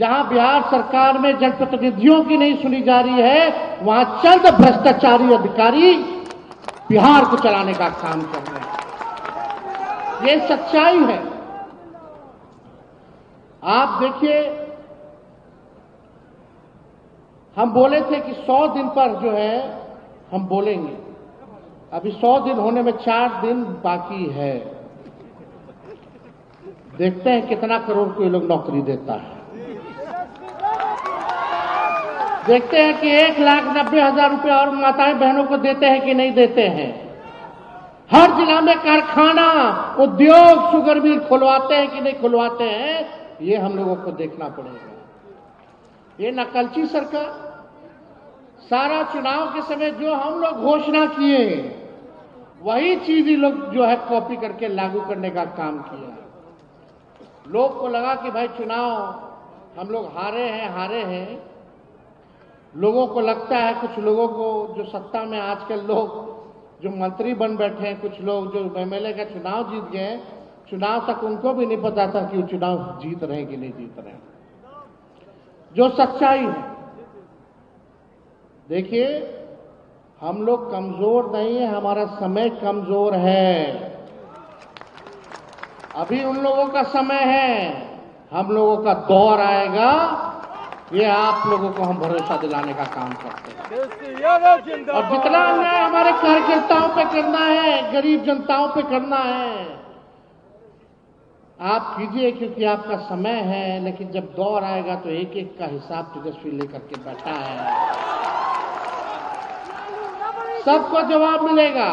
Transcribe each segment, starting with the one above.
जहां बिहार सरकार में जनप्रतिनिधियों की नहीं सुनी जा रही है, वहां चंद भ्रष्टाचारी अधिकारी बिहार को चलाने का काम कर रहे हैं। ये सच्चाई है। आप देखिए, हम बोले थे कि 100 दिन पर जो है हम बोलेंगे। अभी 100 दिन होने में 4 दिन बाकी है। देखते हैं कितना करोड़ को ये लोग नौकरी देता है। देखते हैं कि 1,90,000 रुपया और माताएं बहनों को देते हैं कि नहीं देते हैं। हर जिला में कारखाना, उद्योग, शुगर मिल खुलवाते हैं कि नहीं खुलवाते हैं, ये हम लोगों को देखना पड़ेगा। ये नकलची सरकार सारा चुनाव के समय जो हम लोग घोषणा किए वही चीज ही लोग जो है कॉपी करके लागू करने का काम किया। लोग को लगा कि भाई चुनाव हम लोग हारे हैं। लोगों को लगता है, कुछ लोगों को जो सत्ता में आजकल लोग जो मंत्री बन बैठे हैं, कुछ लोग जो एमएलए का चुनाव जीत गए, चुनाव तक उनको भी नहीं पता था कि वो चुनाव जीत रहे हैं कि नहीं जीत रहे हैं। जो सच्चाई है, देखिए हम लोग कमजोर नहीं है, हमारा समय कमजोर है। अभी उन लोगों का समय है, हम लोगों का दौर आएगा। ये आप लोगों को हम भरोसा दिलाने का काम करते हैं। और जितना अन्याय हमारे कार्यकर्ताओं पे करना है, गरीब जनताओं पे करना है, आप कीजिए, क्योंकि आपका समय है। लेकिन जब दौर आएगा तो एक एक का हिसाब तेजस्वी लेकर के बैठा है। सबको जवाब मिलेगा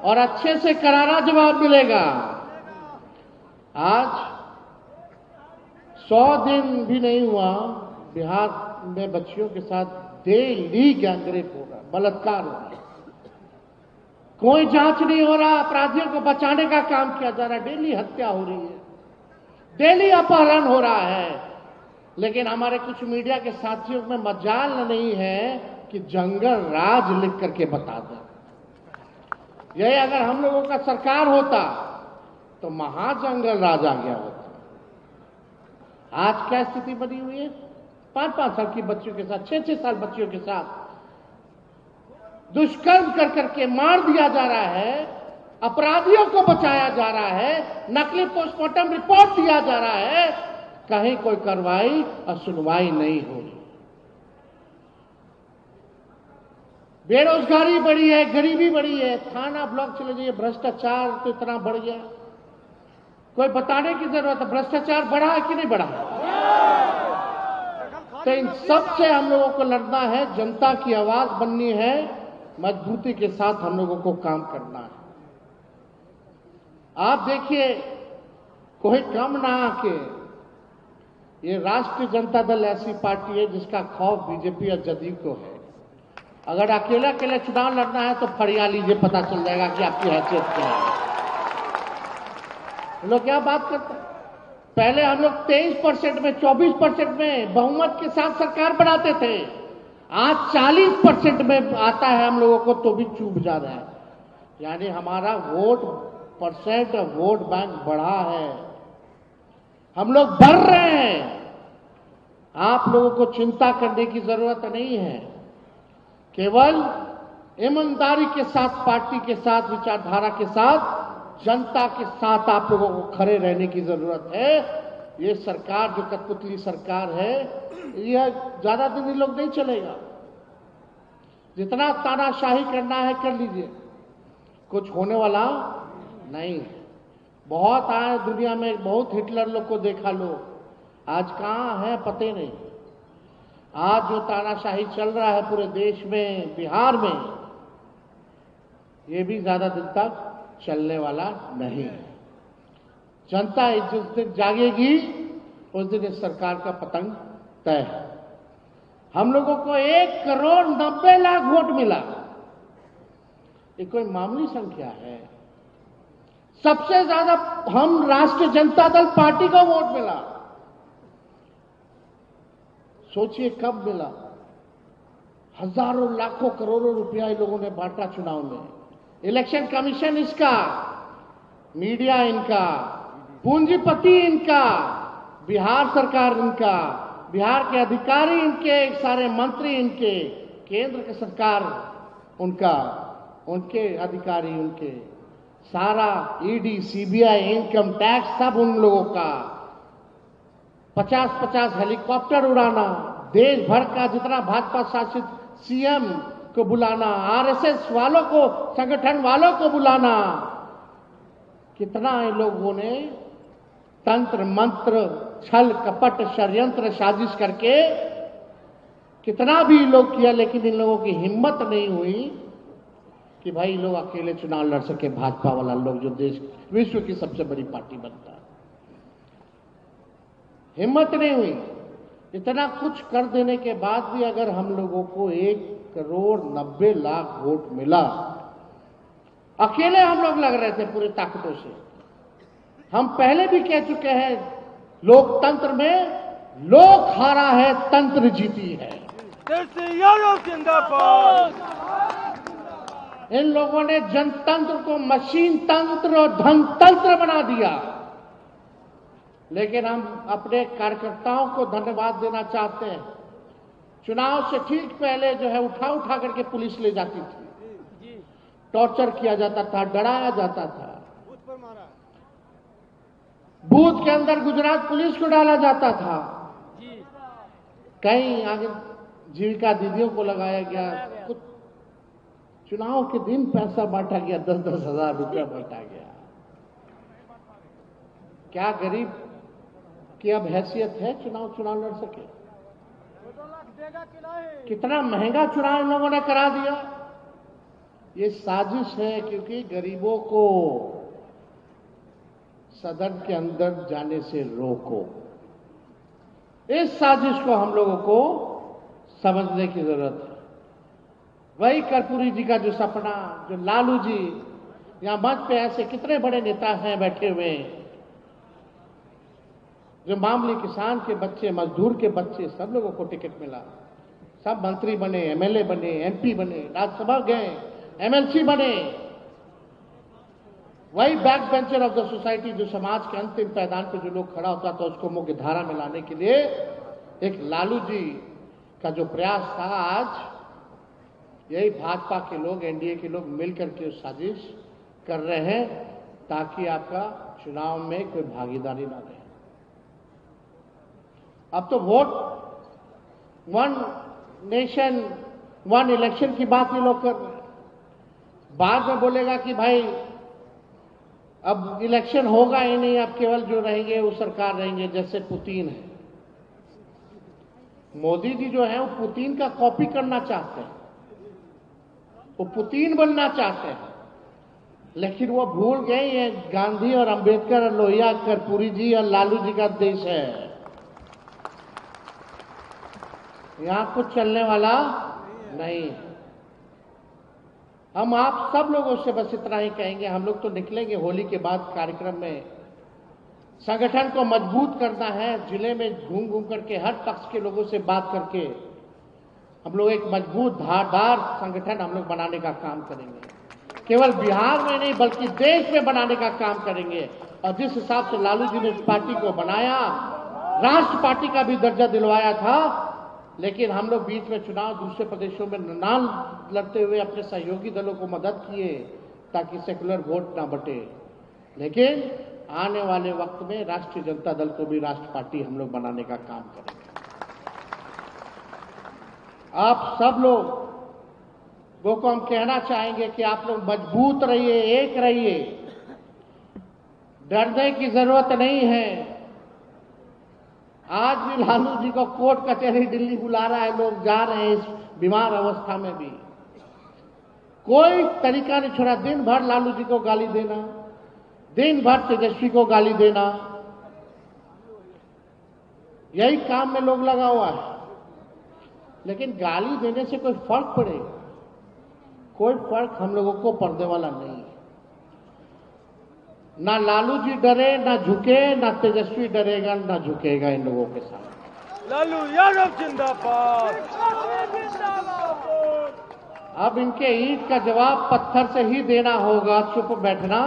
और अच्छे से करारा जवाब मिलेगा। आज 100 दिन भी नहीं हुआ, बिहार में बच्चियों के साथ डेली गैंगरेप हो रहा है, बलात्कार हो रहा है। कोई जांच नहीं हो रहा, अपराधियों को बचाने का काम किया जा रहा है। डेली हत्या हो रही है, डेली अपहरण हो रहा है। लेकिन हमारे कुछ मीडिया के साथियों में मजाल नहीं है कि जंगल राज लिख करके बता दें। यही अगर हम लोगों का सरकार होता तो महाजंगल राज आ गया होता। आज क्या स्थिति बनी हुई है? 5-5 साल की बच्चियों के साथ, 6-6 साल बच्चियों के साथ दुष्कर्म कर करके मार दिया जा रहा है। अपराधियों को बचाया जा रहा है, नकली पोस्टमार्टम रिपोर्ट दिया जा रहा है। कहीं कोई कार्रवाई और सुनवाई नहीं हो रही। बेरोजगारी बढ़ी है, गरीबी बढ़ी है, थाना ब्लॉक चले जाइए, भ्रष्टाचार तो इतना बढ़ गया, कोई बताने की जरूरत है। भ्रष्टाचार बढ़ा है कि नहीं बढ़ा? तो इन सब से हम लोगों को लड़ना है, जनता की आवाज बननी है, मजबूती के साथ हम लोगों को काम करना है। आप देखिए, कोई कम ना आके, ये राष्ट्रीय जनता दल ऐसी पार्टी है जिसका खौफ बीजेपी और जदयू को है। अगर अकेला अकेला चुनाव लड़ना है तो फरिया लीजिए, पता चल जाएगा कि आपकी हैसियत क्या है। लोग क्या बात करते हैं? पहले हम लोग 23% में, 24% में बहुमत के साथ सरकार बनाते थे। आज 40% में आता है हम लोगों को तो भी चूक जा रहा है। यानी हमारा वोट परसेंट और वोट बैंक बढ़ा है, हम लोग बढ़ रहे हैं। आप लोगों को चिंता करने की जरूरत नहीं है। केवल ईमानदारी के साथ, पार्टी के साथ, विचारधारा के साथ, जनता के साथ आप लोगों को खड़े रहने की जरूरत है। ये सरकार जो कठपुतली सरकार है, यह ज्यादा दिन लोग नहीं चलेगा। जितना तानाशाही करना है कर लीजिए, कुछ होने वाला नहीं है। बहुत आए दुनिया में, बहुत हिटलर लोग को देखा लो, आज कहां है पते नहीं। आज जो तानाशाही चल रहा है पूरे देश में, बिहार में, ये भी ज्यादा दिन तक चलने वाला नहीं है। जनता जिस दिन जागेगी उस दिन इस सरकार का पतंग तय है। हम लोगों को 1,90,00,000 वोट मिला, ये कोई मामूली संख्या है। सबसे ज्यादा हम राष्ट्रीय जनता दल पार्टी को वोट मिला। सोचिए कब मिला? हजारों लाखों करोड़ों रुपया इन लोगों ने बांटा चुनाव में। इलेक्शन कमीशन इसका, मीडिया इनका, पूंजीपति इनका, बिहार सरकार इनका, बिहार के अधिकारी इनके, सारे मंत्री इनके, केंद्र की सरकार उनका, उनके अधिकारी उनके, सारा ईडी, सीबीआई, इनकम टैक्स सब उन लोगों का। 50-50 हेलीकॉप्टर उड़ाना, देश भर का जितना भाजपा शासित सीएम को बुलाना, आरएसएस वालों को, संगठन वालों को बुलाना। कितना इन लोगों ने तंत्र मंत्र, छल कपट, षड्यंत्र, साजिश करके कितना भी लोग किया, लेकिन इन लोगों की हिम्मत नहीं हुई कि भाई लोग अकेले चुनाव लड़ सके। भाजपा वाला लोग जो देश विश्व की सबसे बड़ी पार्टी बनता है, हिम्मत नहीं हुई। इतना कुछ कर देने के बाद भी अगर हम लोगों को 1,90,00,000 वोट मिला, अकेले हम लोग लग रहे थे पूरी ताकतों से। हम पहले भी कह चुके हैं, लोकतंत्र में लोक हारा है, तंत्र जीती है। इन लोगों ने जनतंत्र को मशीन तंत्र और धनतंत्र बना दिया। लेकिन हम अपने कार्यकर्ताओं को धन्यवाद देना चाहते हैं। चुनाव से ठीक पहले जो है उठा उठा करके पुलिस ले जाती थी, टॉर्चर किया जाता था, डराया जाता था, बूथ के अंदर गुजरात पुलिस को डाला जाता था, कहीं आगे जीविका दीदियों को लगाया गया, कुछ चुनाव के दिन पैसा बांटा गया, 10-10 हजार रुपया बांटा गया। क्या गरीब की अब हैसियत है चुनाव लड़ सके? कितना महंगा चुनाव इन लोगों ने करा दिया। ये साजिश है, क्योंकि गरीबों को सदन के अंदर जाने से रोको। इस साजिश को हम लोगों को समझने की जरूरत है। वही कर्पूरी जी का जो सपना, जो लालू जी, यहां मंच पे ऐसे कितने बड़े नेता हैं बैठे हुए, जो मामूली किसान के बच्चे, मजदूर के बच्चे, सब लोगों को टिकट मिला, सब मंत्री बने, एमएलए बने, एमपी बने, राज्यसभा गए, एमएलसी बने। वही back bencher of the society, जो समाज के अंतिम पैदान पे जो लोग खड़ा होता था, उसको मुख्य धारा में लाने के लिए एक लालू जी का जो प्रयास था, आज यही भाजपा के लोग, एनडीए के लोग मिलकर के साजिश कर रहे हैं, ताकि आपका चुनाव में कोई भागीदारी ना रहे। अब तो vote, one nation one election की बात ये लोग कर रहे हैं। बाद में बोलेगा कि भाई अब इलेक्शन होगा ही नहीं, अब केवल जो रहेंगे वो सरकार रहेंगे, जैसे पुतिन है। मोदी जी जो है वो पुतिन का कॉपी करना चाहते हैं, वो पुतिन बनना चाहते हैं, लेकिन वो भूल गए ये गांधी और अंबेडकर और लोहिया, कर्पूरी जी और लालू जी का देश है। यहां कुछ चलने वाला नहीं। हम आप सब लोगों से बस इतना ही कहेंगे, हम लोग तो निकलेंगे होली के बाद कार्यक्रम में। संगठन को मजबूत करना है, जिले में घूम घूम करके हर पक्ष के लोगों से बात करके हम लोग एक मजबूत धारदार संगठन हम लोग बनाने का काम करेंगे। केवल बिहार में नहीं बल्कि देश में बनाने का काम करेंगे। और जिस हिसाब से लालू जी ने इस पार्टी को बनाया, राष्ट्र पार्टी का भी दर्जा दिलवाया था, लेकिन हम लोग बीच में चुनाव दूसरे प्रदेशों में ना लड़ते हुए अपने सहयोगी दलों को मदद किए ताकि सेकुलर वोट ना बटे। लेकिन आने वाले वक्त में राष्ट्रीय जनता दल को भी राष्ट्र पार्टी हम लोग बनाने का काम करेंगे। आप सब लोगों को हम कहना चाहेंगे कि आप लोग मजबूत रहिए, एक रहिए, डरने की जरूरत नहीं है। आज भी लालू जी को कोर्ट कचहरी दिल्ली बुला रहा है, लोग जा रहे हैं इस बीमार अवस्था में भी। कोई तरीका नहीं छोड़ा, दिन भर लालू जी को गाली देना, दिन भर तेजस्वी को गाली देना, यही काम में लोग लगा हुआ है। लेकिन गाली देने से कोई फर्क पड़ेगा? कोई फर्क हम लोगों को पड़ने वाला नहीं है। ना लालू जी डरे, ना झुके, ना तेजस्वी डरेगा, ना झुकेगा इन लोगों के साथ। लालू यादव जिंदाबाद। अब इनके ईंट का जवाब पत्थर से ही देना होगा, चुप बैठना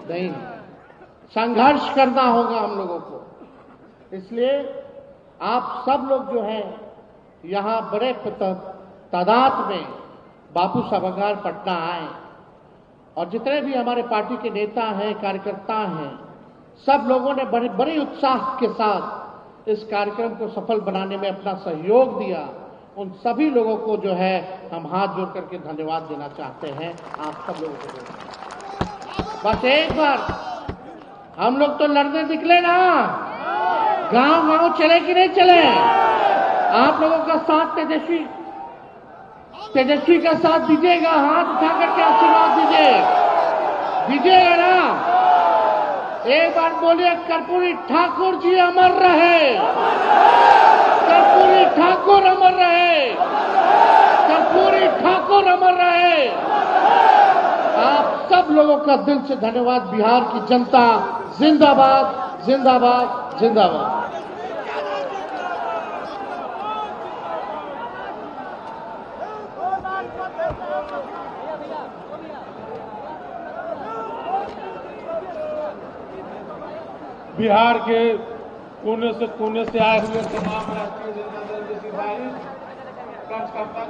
नहीं, संघर्ष करना होगा हम लोगों को। इसलिए आप सब लोग जो हैं यहाँ बड़े तादाद में बापू सभागार पटना आए और जितने भी हमारे पार्टी के नेता हैं, कार्यकर्ता हैं, सब लोगों ने बड़े उत्साह के साथ इस कार्यक्रम को सफल बनाने में अपना सहयोग दिया। उन सभी लोगों को जो है हम हाथ जोड़ करके धन्यवाद देना चाहते हैं। आप सब लोगों को बस एक बार हम लोग तो लड़ने निकले ना, गांव चले कि नहीं चले? आप लोगों का साथ तेजस्वी का साथ दीजिएगा, हाथ उठा करके आशीर्वाद दीजिएगा ना। एक बार बोलिए, कर्पूरी ठाकुर जी अमर रहे, कर्पूरी ठाकुर अमर रहे, कर्पूरी ठाकुर अमर रहे। आप सब लोगों का दिल से धन्यवाद। बिहार की जनता जिंदाबाद, जिंदाबाद, जिंदाबाद। बिहार के कोने से आए हुए तमाम राष्ट्रीय जनता दल के सिपाही, कार्यकर्ता